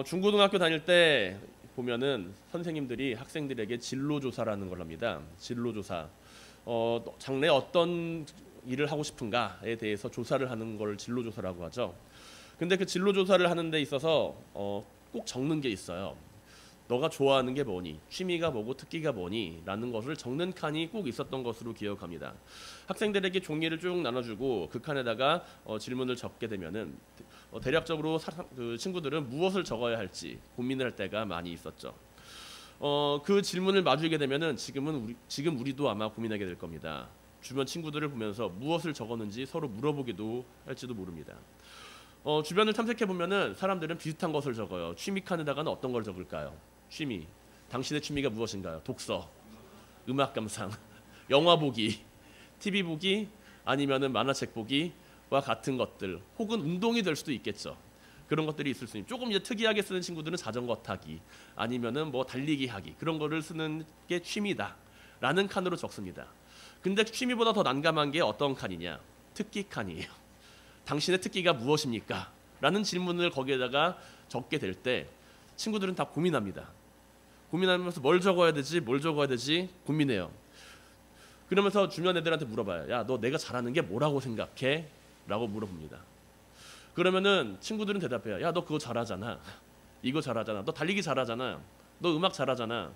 중고등학교 다닐 때 보면은 선생님들이 학생들에게 진로조사라는 걸 합니다. 진로조사. 장래 어떤 일을 하고 싶은가에 대해서 조사를 하는 걸 진로조사라고 하죠. 근데 그 진로조사를 하는 데 있어서 꼭 적는 게 있어요. 너가 좋아하는 게 뭐니? 취미가 뭐고 특기가 뭐니? 라는 것을 적는 칸이 꼭 있었던 것으로 기억합니다. 학생들에게 종이를 쭉 나눠주고 그 칸에다가 질문을 적게 되면은 대략적으로 그 친구들은 무엇을 적어야 할지 고민을 할 때가 많이 있었죠. 그 질문을 마주하게 되면은 지금 우리도 아마 고민하게 될 겁니다. 주변 친구들을 보면서 무엇을 적었는지 서로 물어보기도 할지도 모릅니다. 주변을 탐색해 보면은 사람들은 비슷한 것을 적어요. 취미 칸에다가는 어떤 걸 적을까요? 취미. 당신의 취미가 무엇인가요? 독서, 음악 감상, 영화 보기, TV 보기, 아니면은 만화책 보기와 같은 것들, 혹은 운동이 될 수도 있겠죠. 그런 것들이 있을 수 있는. 조금 이제 특이하게 쓰는 친구들은 자전거 타기, 아니면은 뭐 달리기 하기, 그런 거를 쓰는 게 취미다라는 칸으로 적습니다. 근데 취미보다 더 난감한 게 어떤 칸이냐? 특기 칸이에요. 당신의 특기가 무엇입니까? 라는 질문을 거기에다가 적게 될 때 친구들은 다 고민합니다. 고민하면서 뭘 적어야 되지 고민해요. 그러면서 주변 애들한테 물어봐요. 야, 너 내가 잘하는 게 뭐라고 생각해? 라고 물어봅니다. 그러면은 친구들은 대답해요. 야, 너 그거 잘하잖아. 이거 잘하잖아. 너 달리기 잘하잖아. 너 음악 잘하잖아.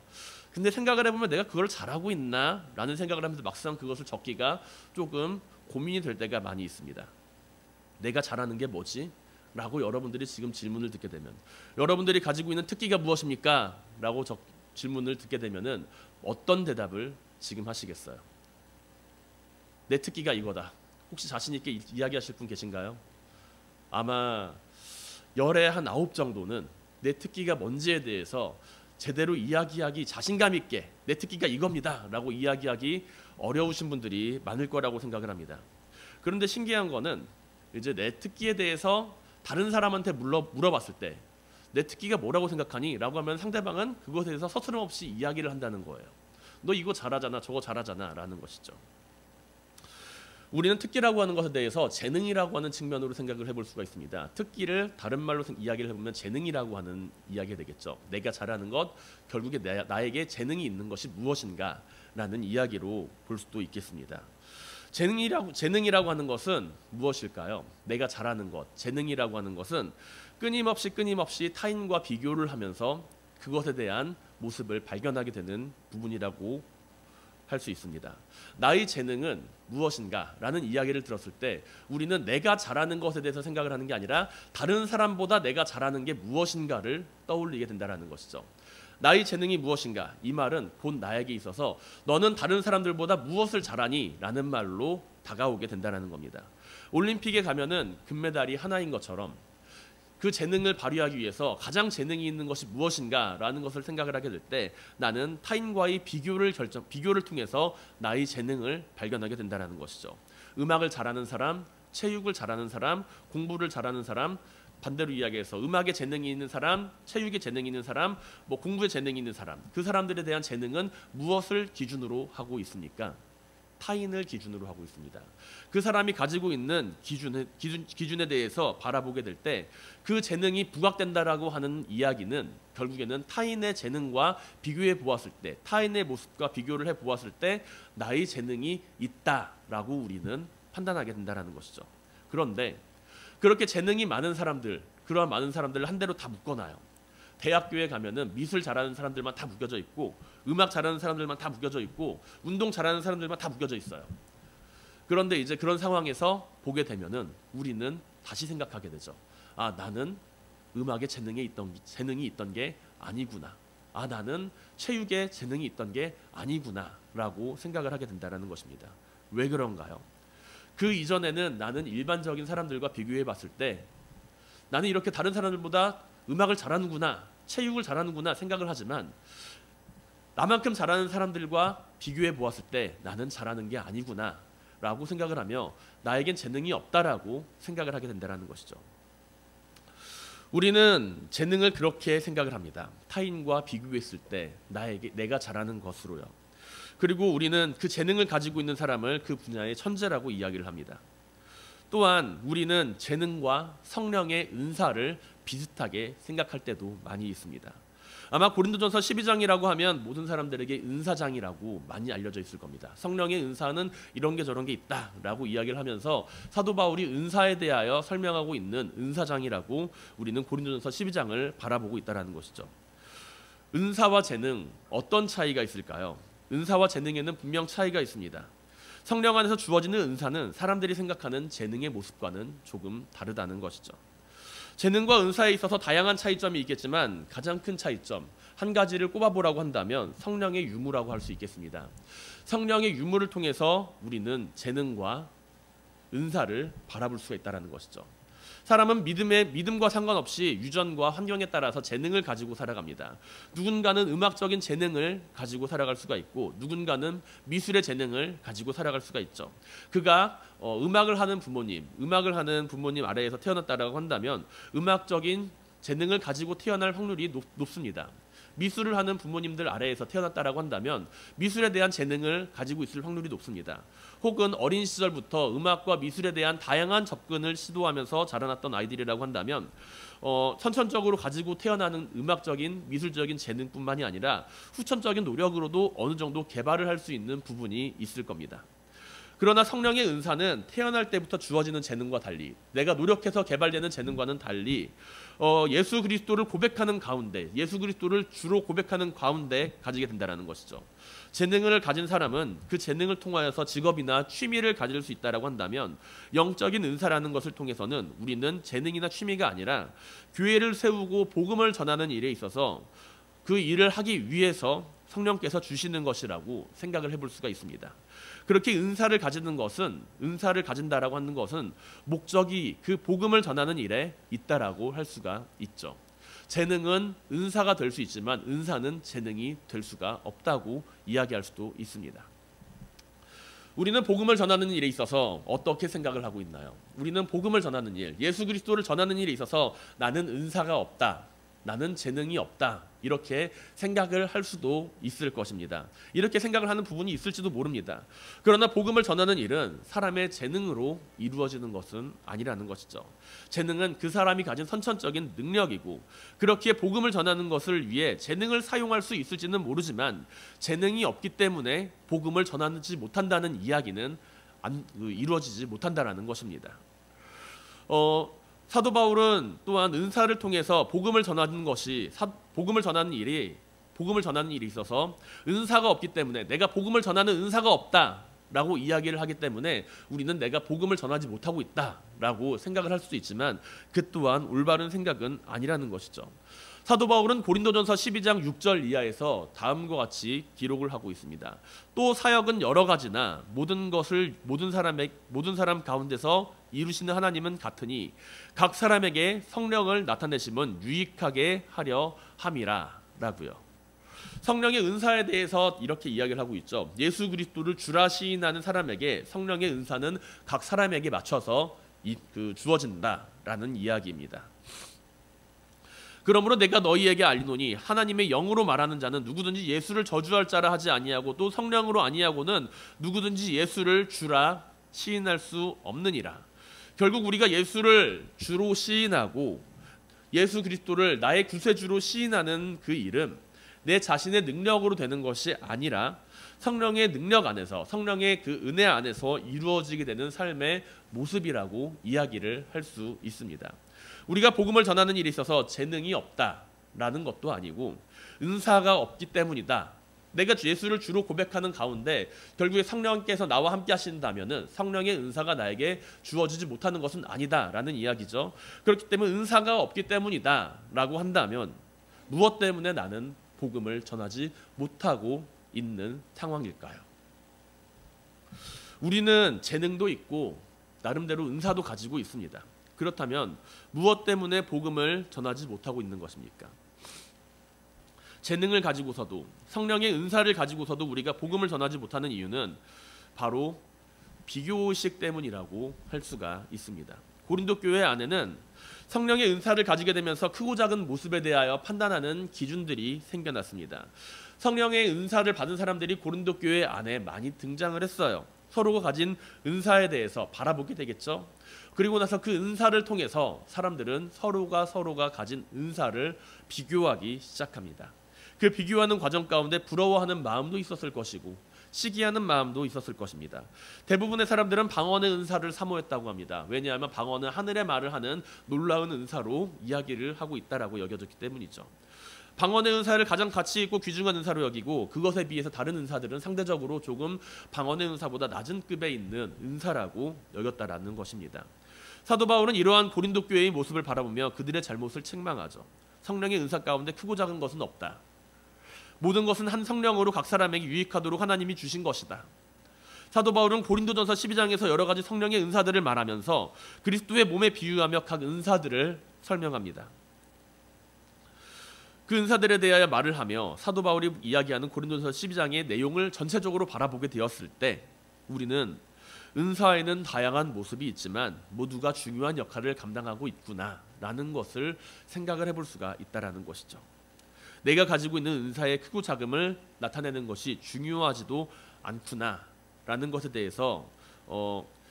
근데 생각을 해보면 내가 그걸 잘하고 있나? 라는 생각을 하면서 막상 그것을 적기가 조금 고민이 될 때가 많이 있습니다. 내가 잘하는 게 뭐지? 라고 여러분들이 지금 질문을 듣게 되면, 여러분들이 가지고 있는 특기가 무엇입니까? 라고 질문을 듣게 되면은 어떤 대답을 지금 하시겠어요? 내 특기가 이거다. 혹시 자신 있게 이야기하실 분 계신가요? 아마 열에 한 9 정도는 내 특기가 뭔지에 대해서 제대로 이야기하기 자신감 있게 내 특기가 이겁니다 라고 이야기하기 어려우신 분들이 많을 거라고 생각을 합니다. 그런데 신기한 거는 이제 내 특기에 대해서 다른 사람한테 물어봤을 때 내 특기가 뭐라고 생각하니? 라고 하면 상대방은 그것에 대해서 서스럼없이 이야기를 한다는 거예요. 너 이거 잘하잖아, 저거 잘하잖아 라는 것이죠. 우리는 특기라고 하는 것에 대해서 재능이라고 하는 측면으로 생각을 해볼 수가 있습니다. 특기를 다른 말로 이야기를 해보면 재능이라고 하는 이야기가 되겠죠. 내가 잘하는 것, 결국에 나에게 재능이 있는 것이 무엇인가 라는 이야기로 볼 수도 있겠습니다. 재능이라고 하는 것은 무엇일까요? 내가 잘하는 것, 재능이라고 하는 것은 끊임없이 타인과 비교를 하면서 그것에 대한 모습을 발견하게 되는 부분이라고 할 수 있습니다. 나의 재능은 무엇인가 라는 이야기를 들었을 때 우리는 내가 잘하는 것에 대해서 생각을 하는 게 아니라 다른 사람보다 내가 잘하는 게 무엇인가를 떠올리게 된다는 것이죠. 나의 재능이 무엇인가? 이 말은 곧 나에게 있어서 너는 다른 사람들보다 무엇을 잘하니? 라는 말로 다가오게 된다는 겁니다. 올림픽에 가면은 금메달이 하나인 것처럼 그 재능을 발휘하기 위해서 가장 재능이 있는 것이 무엇인가? 라는 것을 생각을 하게 될 때 나는 타인과의 비교를 통해서 나의 재능을 발견하게 된다는 것이죠. 음악을 잘하는 사람, 체육을 잘하는 사람, 공부를 잘하는 사람, 반대로 이야기해서 음악에 재능이 있는 사람, 체육에 재능이 있는 사람, 공부에 재능이 있는 사람, 그 사람들에 대한 재능은 무엇을 기준으로 하고 있습니까? 타인을 기준으로 하고 있습니다. 그 사람이 가지고 있는 기준에 대해서 바라보게 될 때 그 재능이 부각된다라고 하는 이야기는 결국에는 타인의 재능과 비교해 보았을 때, 타인의 모습과 비교를 해 보았을 때 나의 재능이 있다라고 우리는 판단하게 된다는 것이죠. 그런데 그렇게 재능이 많은 사람들, 그러한 많은 사람들을 한 대로 다 묶어놔요. 대학교에 가면은 미술 잘하는 사람들만 다 묶여져 있고, 음악 잘하는 사람들만 다 묶여져 있고, 운동 잘하는 사람들만 다 묶여져 있어요. 그런데 이제 그런 상황에서 보게 되면은 우리는 다시 생각하게 되죠. 아, 나는 음악에 재능이 있던 게 아니구나. 아, 나는 체육에 재능이 있던 게 아니구나라고 생각을 하게 된다는 것입니다. 왜 그런가요? 그 이전에는 나는 일반적인 사람들과 비교해 봤을 때 나는 이렇게 다른 사람들보다 음악을 잘하는구나, 체육을 잘하는구나 생각을 하지만 나만큼 잘하는 사람들과 비교해 보았을 때 나는 잘하는 게 아니구나 라고 생각을 하며 나에겐 재능이 없다라고 생각을 하게 된다는 것이죠. 우리는 재능을 그렇게 생각을 합니다. 타인과 비교했을 때 내가 잘하는 것으로요. 그리고 우리는 그 재능을 가지고 있는 사람을 그 분야의 천재라고 이야기를 합니다. 또한 우리는 재능과 성령의 은사를 비슷하게 생각할 때도 많이 있습니다. 아마 고린도전서 12장이라고 하면 모든 사람들에게 은사장이라고 많이 알려져 있을 겁니다. 성령의 은사는 이런 게 저런 게 있다라고 이야기를 하면서 사도 바울이 은사에 대하여 설명하고 있는 은사장이라고 우리는 고린도전서 12장을 바라보고 있다는 것이죠. 은사와 재능, 어떤 차이가 있을까요? 은사와 재능에는 분명 차이가 있습니다. 성령 안에서 주어지는 은사는 사람들이 생각하는 재능의 모습과는 조금 다르다는 것이죠. 재능과 은사에 있어서 다양한 차이점이 있겠지만 가장 큰 차이점 한 가지를 꼽아보라고 한다면 성령의 유무라고 할 수 있겠습니다. 성령의 유무를 통해서 우리는 재능과 은사를 바라볼 수가 있다는 것이죠. 사람은 믿음과 상관없이 유전과 환경에 따라서 재능을 가지고 살아갑니다. 누군가는 음악적인 재능을 가지고 살아갈 수가 있고 누군가는 미술의 재능을 가지고 살아갈 수가 있죠. 그가 음악을 하는 부모님 아래에서 태어났다라고 한다면 음악적인 재능을 가지고 태어날 확률이 높습니다. 미술을 하는 부모님들 아래에서 태어났다라고 한다면 미술에 대한 재능을 가지고 있을 확률이 높습니다. 혹은 어린 시절부터 음악과 미술에 대한 다양한 접근을 시도하면서 자라났던 아이들이라고 한다면 선천적으로 가지고 태어나는 음악적인 미술적인 재능뿐만이 아니라 후천적인 노력으로도 어느 정도 개발을 할 수 있는 부분이 있을 겁니다. 그러나 성령의 은사는 태어날 때부터 주어지는 재능과 달리 내가 노력해서 개발되는 재능과는 달리 예수 그리스도를 고백하는 가운데 예수 그리스도를 주로 고백하는 가운데 가지게 된다는 것이죠. 재능을 가진 사람은 그 재능을 통하여서 직업이나 취미를 가질 수 있다라고 한다면 영적인 은사라는 것을 통해서는 우리는 재능이나 취미가 아니라 교회를 세우고 복음을 전하는 일에 있어서 그 일을 하기 위해서 성령께서 주시는 것이라고 생각을 해볼 수가 있습니다. 그렇게 은사를 가진다라고 하는 것은 목적이 그 복음을 전하는 일에 있다라고 할 수가 있죠. 재능은 은사가 될 수 있지만 은사는 재능이 될 수가 없다고 이야기할 수도 있습니다. 우리는 복음을 전하는 일에 있어서 어떻게 생각을 하고 있나요? 우리는 복음을 전하는 일, 예수 그리스도를 전하는 일에 있어서 나는 은사가 없다, 나는 재능이 없다 이렇게 생각을 할 수도 있을 것입니다. 이렇게 생각을 하는 부분이 있을지도 모릅니다. 그러나 복음을 전하는 일은 사람의 재능으로 이루어지는 것은 아니라는 것이죠. 재능은 그 사람이 가진 선천적인 능력이고 그렇기에 복음을 전하는 것을 위해 재능을 사용할 수 있을지는 모르지만 재능이 없기 때문에 복음을 전하지 못한다는 이야기는 이루어지지 못한다는 것입니다. 사도 바울은 또한 은사를 통해서 복음을 전하는 일이 있어서 은사가 없기 때문에 내가 복음을 전하는 은사가 없다라고 이야기를 하기 때문에 우리는 내가 복음을 전하지 못하고 있다라고 생각을 할 수도 있지만 그 또한 올바른 생각은 아니라는 것이죠. 사도 바울은 고린도전서 12장 6절 이하에서 다음과 같이 기록을 하고 있습니다. 또 사역은 여러 가지나 모든 사람 가운데서 이루시는 하나님은 같으니 각 사람에게 성령을 나타내심은 유익하게 하려 함이라 라고요. 성령의 은사에 대해서 이렇게 이야기를 하고 있죠. 예수 그리스도를 주라 시인하는 사람에게 성령의 은사는 각 사람에게 맞춰서 주어진다라는 이야기입니다. 그러므로 내가 너희에게 알리노니 하나님의 영으로 말하는 자는 누구든지 예수를 저주할 자라 하지 아니하고 또 성령으로 아니하고는 누구든지 예수를 주라 시인할 수 없느니라. 결국 우리가 예수를 주로 시인하고 예수 그리스도를 나의 구세주로 시인하는 그 일은 내 자신의 능력으로 되는 것이 아니라 성령의 능력 안에서 성령의 그 은혜 안에서 이루어지게 되는 삶의 모습이라고 이야기를 할 수 있습니다. 우리가 복음을 전하는 일에 있어서 재능이 없다라는 것도 아니고 은사가 없기 때문이다. 내가 예수를 주로 고백하는 가운데 결국에 성령께서 나와 함께 하신다면은 성령의 은사가 나에게 주어지지 못하는 것은 아니다라는 이야기죠. 그렇기 때문에 은사가 없기 때문이다라고 한다면 무엇 때문에 나는 복음을 전하지 못하고 있는 상황일까요? 우리는 재능도 있고 나름대로 은사도 가지고 있습니다. 그렇다면 무엇 때문에 복음을 전하지 못하고 있는 것입니까? 재능을 가지고서도 성령의 은사를 가지고서도 우리가 복음을 전하지 못하는 이유는 바로 비교의식 때문이라고 할 수가 있습니다. 고린도 교회 안에는 성령의 은사를 가지게 되면서 크고 작은 모습에 대하여 판단하는 기준들이 생겨났습니다. 성령의 은사를 받은 사람들이 고린도 교회 안에 많이 등장을 했어요. 서로가 가진 은사에 대해서 바라보게 되겠죠. 그리고 나서 그 은사를 통해서 사람들은 서로가 가진 은사를 비교하기 시작합니다. 그 비교하는 과정 가운데 부러워하는 마음도 있었을 것이고 시기하는 마음도 있었을 것입니다. 대부분의 사람들은 방언의 은사를 사모했다고 합니다. 왜냐하면 방언은 하늘의 말을 하는 놀라운 은사로 이야기를 하고 있다라고 여겨졌기 때문이죠. 방언의 은사를 가장 가치 있고 귀중한 은사로 여기고 그것에 비해서 다른 은사들은 상대적으로 조금 방언의 은사보다 낮은 급에 있는 은사라고 여겼다라는 것입니다. 사도 바울은 이러한 고린도 교회의 모습을 바라보며 그들의 잘못을 책망하죠. 성령의 은사 가운데 크고 작은 것은 없다. 모든 것은 한 성령으로 각 사람에게 유익하도록 하나님이 주신 것이다. 사도 바울은 고린도전서 12장에서 여러 가지 성령의 은사들을 말하면서 그리스도의 몸에 비유하며 각 은사들을 설명합니다. 그 은사들에 대하여 말을 하며 사도 바울이 이야기하는 고린도전서 12장의 내용을 전체적으로 바라보게 되었을 때 우리는 은사에는 다양한 모습이 있지만 모두가 중요한 역할을 감당하고 있구나라는 것을 생각을 해볼 수가 있다라는 것이죠. 내가 가지고 있는 은사의 크고 작음을 나타내는 것이 중요하지도 않구나라는 것에 대해서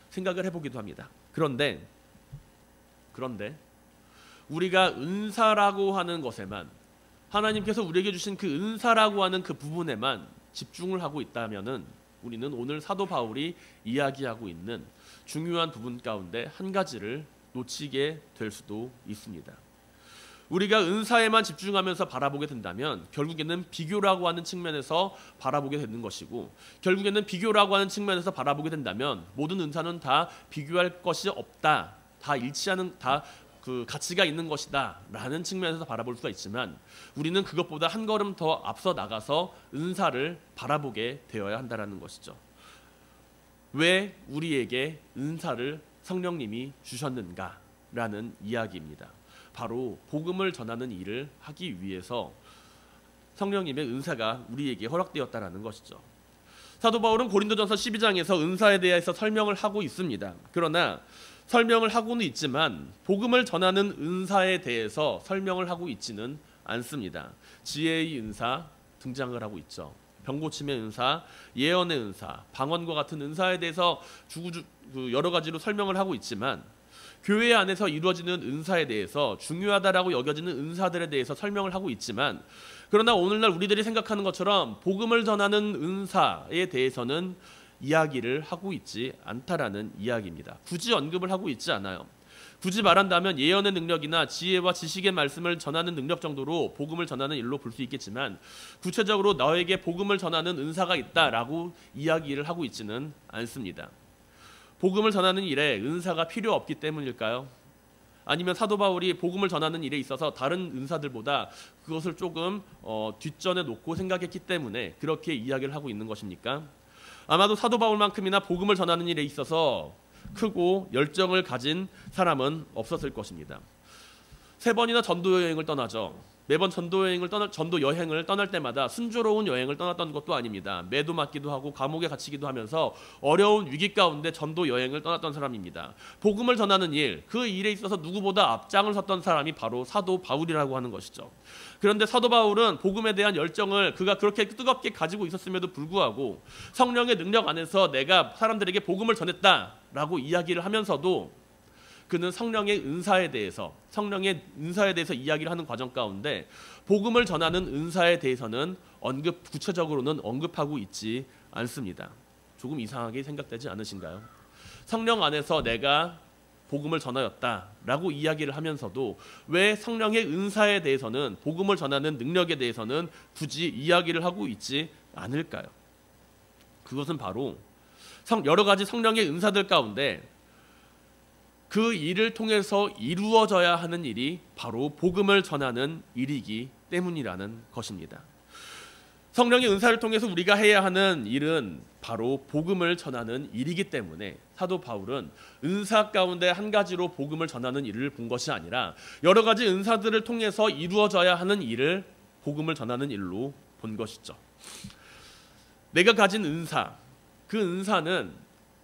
생각을 해보기도 합니다. 그런데 우리가 은사라고 하는 것에만 하나님께서 우리에게 주신 그 은사라고 하는 그 부분에만 집중을 하고 있다면은 우리는 오늘 사도 바울이 이야기하고 있는 중요한 부분 가운데 한 가지를 놓치게 될 수도 있습니다. 우리가 은사에만 집중하면서 바라보게 된다면 결국에는 비교라고 하는 측면에서 바라보게 되는 것이고 결국에는 비교라고 하는 측면에서 바라보게 된다면 모든 은사는 다 비교할 것이 없다. 다 일치하는 그 가치가 있는 것이다 라는 측면에서 바라볼 수가 있지만 우리는 그것보다 한 걸음 더 앞서 나가서 은사를 바라보게 되어야 한다는 것이죠. 왜 우리에게 은사를 성령님이 주셨는가 라는 이야기입니다. 바로 복음을 전하는 일을 하기 위해서 성령님의 은사가 우리에게 허락되었다는 것이죠. 사도 바울은 고린도전서 12장에서 은사에 대해서 설명을 하고 있습니다. 그러나 설명을 하고는 있지만 복음을 전하는 은사에 대해서 설명을 하고 있지는 않습니다. 지혜의 은사 등장을 하고 있죠. 병고침의 은사, 예언의 은사, 방언과 같은 은사에 대해서 여러 가지로 설명을 하고 있지만 교회 안에서 이루어지는 은사에 대해서 중요하다라고 여겨지는 은사들에 대해서 설명을 하고 있지만 그러나 오늘날 우리들이 생각하는 것처럼 복음을 전하는 은사에 대해서는 이야기를 하고 있지 않다라는 이야기입니다. 굳이 언급을 하고 있지 않아요. 굳이 말한다면 예언의 능력이나 지혜와 지식의 말씀을 전하는 능력 정도로 복음을 전하는 일로 볼 수 있겠지만 구체적으로 너에게 복음을 전하는 은사가 있다라고 이야기를 하고 있지는 않습니다. 복음을 전하는 일에 은사가 필요 없기 때문일까요? 아니면 사도 바울이 복음을 전하는 일에 있어서 다른 은사들보다 그것을 조금 뒷전에 놓고 생각했기 때문에 그렇게 이야기를 하고 있는 것입니까? 아마도 사도 바울만큼이나 복음을 전하는 일에 있어서 크고 열정을 가진 사람은 없었을 것입니다. 3번이나 전도 여행을 떠나죠. 매번 전도 여행을 떠날 때마다 순조로운 여행을 떠났던 것도 아닙니다. 매도 맞기도 하고 감옥에 갇히기도 하면서 어려운 위기 가운데 전도 여행을 떠났던 사람입니다. 복음을 전하는 일, 그 일에 있어서 누구보다 앞장을 섰던 사람이 바로 사도 바울이라고 하는 것이죠. 그런데 사도 바울은 복음에 대한 열정을 그가 그렇게 뜨겁게 가지고 있었음에도 불구하고 성령의 능력 안에서 내가 사람들에게 복음을 전했다라고 이야기를 하면서도 그는 성령의 은사에 대해서 이야기를 하는 과정 가운데 복음을 전하는 은사에 대해서는 구체적으로는 언급하고 있지 않습니다. 조금 이상하게 생각되지 않으신가요? 성령 안에서 내가 복음을 전하였다라고 이야기를 하면서도 왜 성령의 은사에 대해서는 복음을 전하는 능력에 대해서는 굳이 이야기를 하고 있지 않을까요? 그것은 바로 여러 가지 성령의 은사들 가운데 그 일을 통해서 이루어져야 하는 일이 바로 복음을 전하는 일이기 때문이라는 것입니다. 성령의 은사를 통해서 우리가 해야 하는 일은 바로 복음을 전하는 일이기 때문에 사도 바울은 은사 가운데 한 가지로 복음을 전하는 일을 본 것이 아니라 여러 가지 은사들을 통해서 이루어져야 하는 일을 복음을 전하는 일로 본 것이죠. 내가 가진 은사, 그 은사는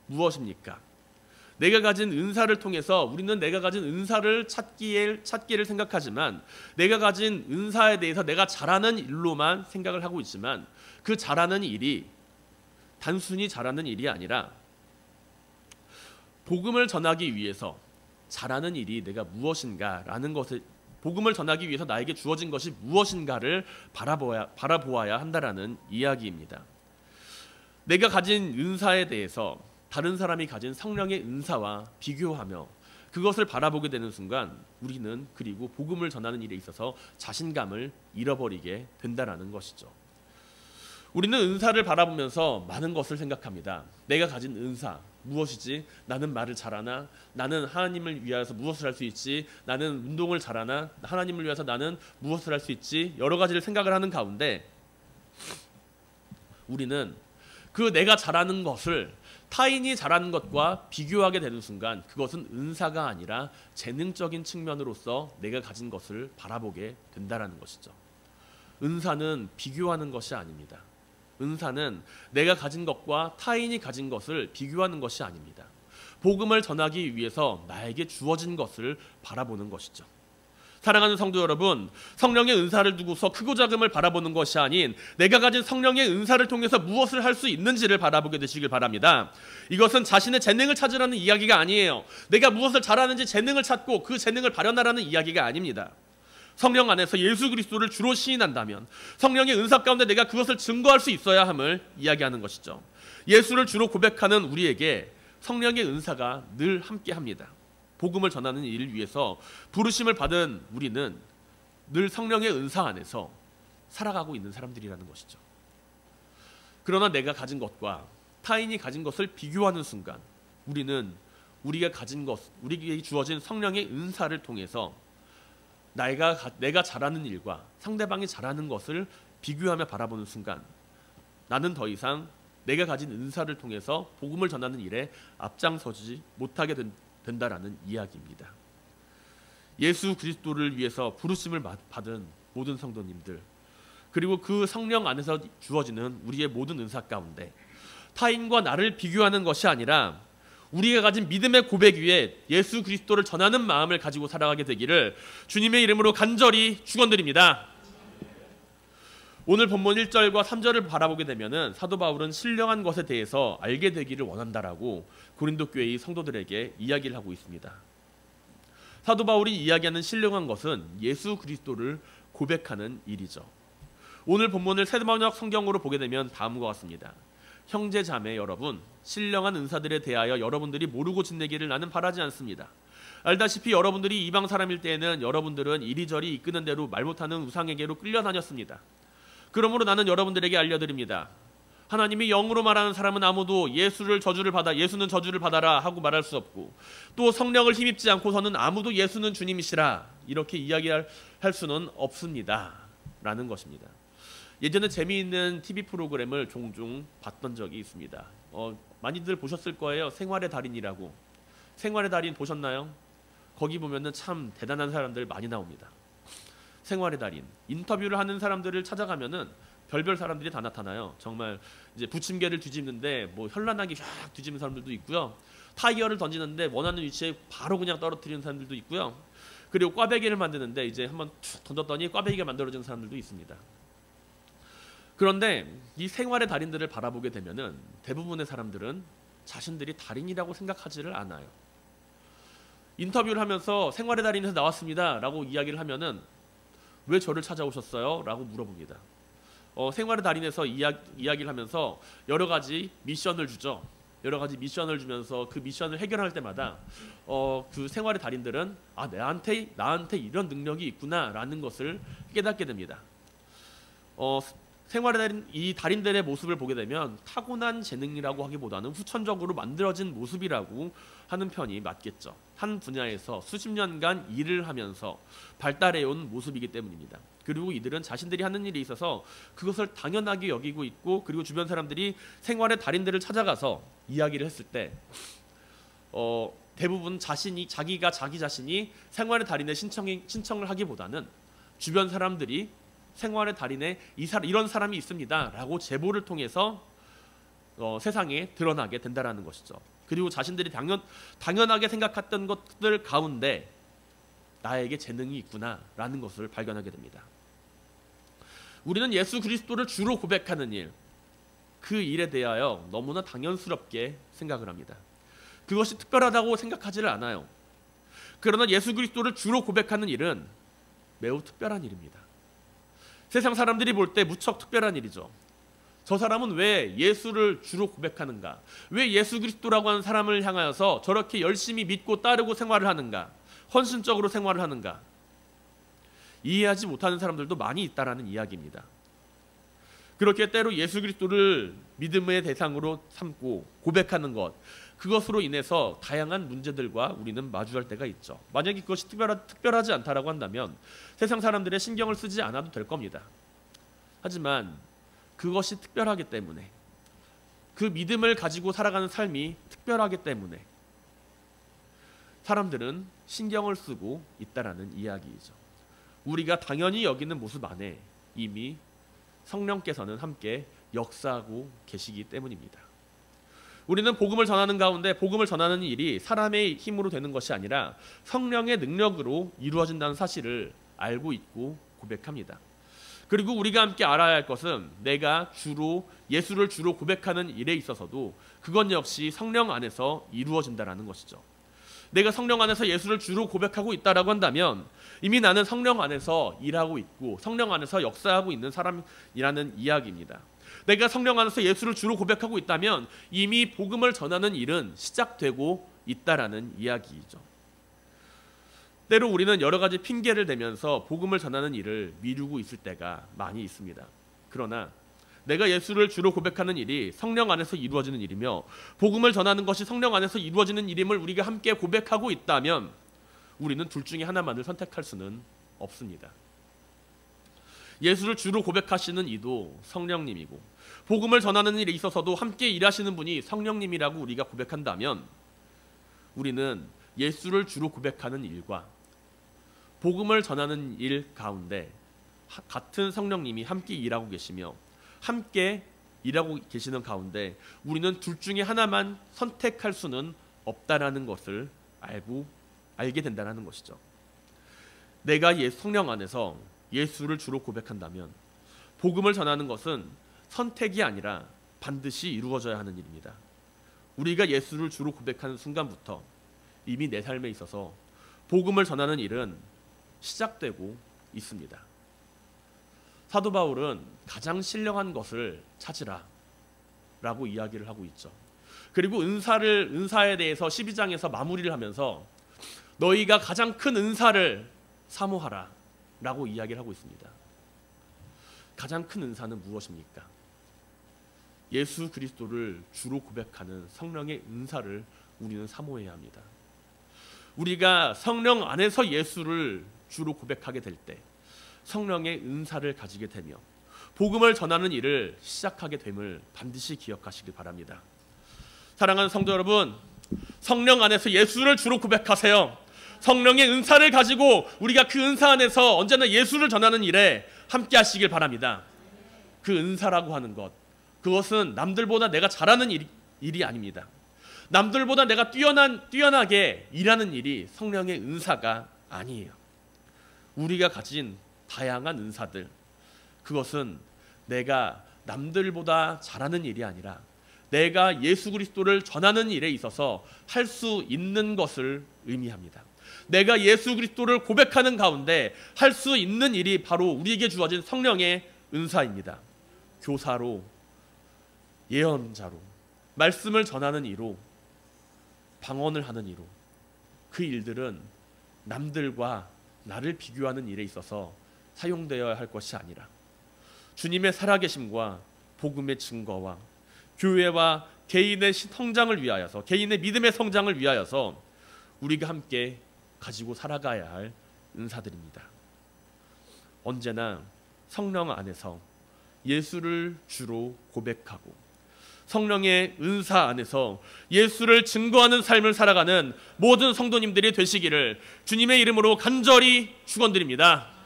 무엇입니까? 내가 가진 은사를 통해서 우리는 내가 가진 은사를 찾기를 생각하지만 내가 가진 은사에 대해서 내가 잘하는 일로만 생각을 하고 있지만 그 잘하는 일이 단순히 잘하는 일이 아니라 복음을 전하기 위해서 잘하는 일이 내가 무엇인가라는 것을, 복음을 전하기 위해서 나에게 주어진 것이 무엇인가를 바라보아야 한다라는 이야기입니다. 내가 가진 은사에 대해서 다른 사람이 가진 성령의 은사와 비교하며 그것을 바라보게 되는 순간 우리는 그리고 복음을 전하는 일에 있어서 자신감을 잃어버리게 된다라는 것이죠. 우리는 은사를 바라보면서 많은 것을 생각합니다. 내가 가진 은사 무엇이지? 나는 말을 잘하나? 나는 하나님을 위해서 무엇을 할 수 있지? 나는 운동을 잘하나? 하나님을 위해서 나는 무엇을 할 수 있지? 여러 가지를 생각을 하는 가운데 우리는 그 내가 잘하는 것을 타인이 잘하는 것과 비교하게 되는 순간 그것은 은사가 아니라 재능적인 측면으로서 내가 가진 것을 바라보게 된다는 것이죠. 은사는 비교하는 것이 아닙니다. 은사는 내가 가진 것과 타인이 가진 것을 비교하는 것이 아닙니다. 복음을 전하기 위해서 나에게 주어진 것을 바라보는 것이죠. 사랑하는 성도 여러분, 성령의 은사를 두고서 크고 작음을 바라보는 것이 아닌 내가 가진 성령의 은사를 통해서 무엇을 할 수 있는지를 바라보게 되시길 바랍니다. 이것은 자신의 재능을 찾으라는 이야기가 아니에요. 내가 무엇을 잘하는지 재능을 찾고 그 재능을 발현하라는 이야기가 아닙니다. 성령 안에서 예수 그리스도를 주로 시인한다면 성령의 은사 가운데 내가 그것을 증거할 수 있어야 함을 이야기하는 것이죠. 예수를 주로 고백하는 우리에게 성령의 은사가 늘 함께합니다. 복음을 전하는 일을 위해서 부르심을 받은 우리는 늘 성령의 은사 안에서 살아가고 있는 사람들이라는 것이죠. 그러나 내가 가진 것과 타인이 가진 것을 비교하는 순간 우리는 우리가 가진 것, 우리에게 주어진 성령의 은사를 통해서 내가 잘하는 일과 상대방이 잘하는 것을 비교하며 바라보는 순간 나는 더 이상 내가 가진 은사를 통해서 복음을 전하는 일에 앞장서지 못하게 된다라는 이야기입니다. 예수 그리스도를 위해서 부르심을 받은 모든 성도님들, 그리고 그 성령 안에서 주어지는 우리의 모든 은사 가운데 타인과 나를 비교하는 것이 아니라 우리가 가진 믿음의 고백 위에 예수 그리스도를 전하는 마음을 가지고 살아가게 되기를 주님의 이름으로 간절히 축원드립니다. 오늘 본문 1절과 3절을 바라보게 되면은 사도 바울은 신령한 것에 대해서 알게 되기를 원한다라고 고린도 교회의 성도들에게 이야기를 하고 있습니다. 사도 바울이 이야기하는 신령한 것은 예수 그리스도를 고백하는 일이죠. 오늘 본문을 세번역 성경으로 보게 되면 다음과 같습니다. 형제 자매 여러분, 신령한 은사들에 대하여 여러분들이 모르고 지내기를 나는 바라지 않습니다. 알다시피 여러분들이 이방 사람일 때에는 여러분들은 이리저리 이끄는 대로 말 못하는 우상에게로 끌려다녔습니다. 그러므로 나는 여러분들에게 알려드립니다. 하나님이 영으로 말하는 사람은 아무도 예수는 저주를 받아라 하고 말할 수 없고 또 성령을 힘입지 않고서는 아무도 예수는 주님이시라 이렇게 이야기할 수는 없습니다. 라는 것입니다. 예전에 재미있는 TV 프로그램을 종종 봤던 적이 있습니다. 많이들 보셨을 거예요. 생활의 달인이라고. 생활의 달인 보셨나요? 거기 보면은 참 대단한 사람들 많이 나옵니다. 생활의 달인. 인터뷰를 하는 사람들을 찾아가면은 별별 사람들이 다 나타나요. 정말 이제 부침개를 뒤집는데 뭐 현란하게 쫙 뒤집는 사람들도 있고요. 타이어를 던지는데 원하는 위치에 바로 그냥 떨어뜨리는 사람들도 있고요. 그리고 꽈배기를 만드는데 이제 한번 툭 던졌더니 꽈배기가 만들어지는 사람들도 있습니다. 그런데 이 생활의 달인들을 바라보게 되면은 대부분의 사람들은 자신들이 달인이라고 생각하지를 않아요. 인터뷰를 하면서 생활의 달인에서 나왔습니다 라고 이야기를 하면은 왜 저를 찾아오셨어요? 라고 물어봅니다. 생활의 달인에서 이야기를 하면서 여러 가지 미션을 주죠. 여러 가지 미션을 주면서 그 미션을 해결할 때마다 그 생활의 달인들은 나한테 이런 능력이 있구나라는 것을 깨닫게 됩니다. 생활의 달인, 이 달인들의 모습을 보게 되면 타고난 재능이라고 하기보다는 후천적으로 만들어진 모습이라고 하는 편이 맞겠죠. 한 분야에서 수십 년간 일을 하면서 발달해온 모습이기 때문입니다. 그리고 이들은 자신들이 하는 일에 있어서 그것을 당연하게 여기고 있고 그리고 주변 사람들이 생활의 달인들을 찾아가서 이야기를 했을 때 대부분 자기가 자기 자신이 생활의 달인의 신청을 하기보다는 주변 사람들이 생활의 달인에 이런 사람이 있습니다 라고 제보를 통해서 세상에 드러나게 된다는 것이죠. 그리고 자신들이 당연하게 생각했던 것들 가운데 나에게 재능이 있구나 라는 것을 발견하게 됩니다. 우리는 예수 그리스도를 주로 고백하는 일, 그 일에 대하여 너무나 당연스럽게 생각을 합니다. 그것이 특별하다고 생각하지를 않아요. 그러나 예수 그리스도를 주로 고백하는 일은 매우 특별한 일입니다. 세상 사람들이 볼 때 무척 특별한 일이죠. 저 사람은 왜 예수를 주로 고백하는가? 왜 예수 그리스도라고 하는 사람을 향하여서 저렇게 열심히 믿고 따르고 생활을 하는가? 헌신적으로 생활을 하는가? 이해하지 못하는 사람들도 많이 있다라는 이야기입니다. 그렇게 때로 예수 그리스도를 믿음의 대상으로 삼고 고백하는 것, 그것으로 인해서 다양한 문제들과 우리는 마주할 때가 있죠. 만약에 그것이 특별하지 않다라고 한다면 세상 사람들의 신경을 쓰지 않아도 될 겁니다. 하지만 그것이 특별하기 때문에, 그 믿음을 가지고 살아가는 삶이 특별하기 때문에 사람들은 신경을 쓰고 있다라는 이야기이죠. 우리가 당연히 여기는 모습 안에 이미 성령께서는 함께 역사하고 계시기 때문입니다. 우리는 복음을 전하는 가운데 복음을 전하는 일이 사람의 힘으로 되는 것이 아니라 성령의 능력으로 이루어진다는 사실을 알고 있고 고백합니다. 그리고 우리가 함께 알아야 할 것은 내가 예수를 주로 고백하는 일에 있어서도 그것 역시 성령 안에서 이루어진다라는 것이죠. 내가 성령 안에서 예수를 주로 고백하고 있다라고 한다면 이미 나는 성령 안에서 일하고 있고 성령 안에서 역사하고 있는 사람이라는 이야기입니다. 내가 성령 안에서 예수를 주로 고백하고 있다면 이미 복음을 전하는 일은 시작되고 있다라는 이야기이죠. 때로 우리는 여러 가지 핑계를 대면서 복음을 전하는 일을 미루고 있을 때가 많이 있습니다. 그러나 내가 예수를 주로 고백하는 일이 성령 안에서 이루어지는 일이며 복음을 전하는 것이 성령 안에서 이루어지는 일임을 우리가 함께 고백하고 있다면 우리는 둘 중에 하나만을 선택할 수는 없습니다. 예수를 주로 고백하시는 이도 성령님이고 복음을 전하는 일에 있어서도 함께 일하시는 분이 성령님이라고 우리가 고백한다면 우리는 예수를 주로 고백하는 일과 복음을 전하는 일 가운데 같은 성령님이 함께 일하고 계시며 함께 일하고 계시는 가운데 우리는 둘 중에 하나만 선택할 수는 없다라는 것을 알게 된다는 것이죠. 내가 성령 안에서 예수를 주로 고백한다면 복음을 전하는 것은 선택이 아니라 반드시 이루어져야 하는 일입니다. 우리가 예수를 주로 고백하는 순간부터 이미 내 삶에 있어서 복음을 전하는 일은 시작되고 있습니다. 사도 바울은 가장 신령한 것을 찾으라 라고 이야기를 하고 있죠. 그리고 은사에 대해서 12장에서 마무리를 하면서 너희가 가장 큰 은사를 사모하라 라고 이야기를 하고 있습니다. 가장 큰 은사는 무엇입니까? 예수 그리스도를 주로 고백하는 성령의 은사를 우리는 사모해야 합니다. 우리가 성령 안에서 예수를 주로 고백하게 될 때 성령의 은사를 가지게 되며 복음을 전하는 일을 시작하게 됨을 반드시 기억하시길 바랍니다. 사랑하는 성도 여러분, 성령 안에서 예수를 주로 고백하세요. 성령의 은사를 가지고 우리가 그 은사 안에서 언제나 예수를 전하는 일에 함께 하시길 바랍니다. 그 은사라고 하는 것, 그것은 남들보다 내가 잘하는 일이 아닙니다. 남들보다 내가 뛰어나게 일하는 일이 성령의 은사가 아니에요. 우리가 가진 다양한 은사들, 그것은 내가 남들보다 잘하는 일이 아니라 내가 예수 그리스도를 전하는 일에 있어서 할 수 있는 것을 의미합니다. 내가 예수 그리스도를 고백하는 가운데 할 수 있는 일이 바로 우리에게 주어진 성령의 은사입니다. 교사로, 예언자로, 말씀을 전하는 이로, 방언을 하는 이로, 그 일들은 남들과 나를 비교하는 일에 있어서 사용되어야 할 것이 아니라 주님의 살아계심과 복음의 증거와 교회와 개인의 성장을 위하여서, 개인의 믿음의 성장을 위하여서 우리가 함께 가지고 살아가야 할 은사들입니다. 언제나 성령 안에서 예수를 주로 고백하고 성령의 은사 안에서 예수를 증거하는 삶을 살아가는 모든 성도님들이 되시기를 주님의 이름으로 간절히 축원드립니다.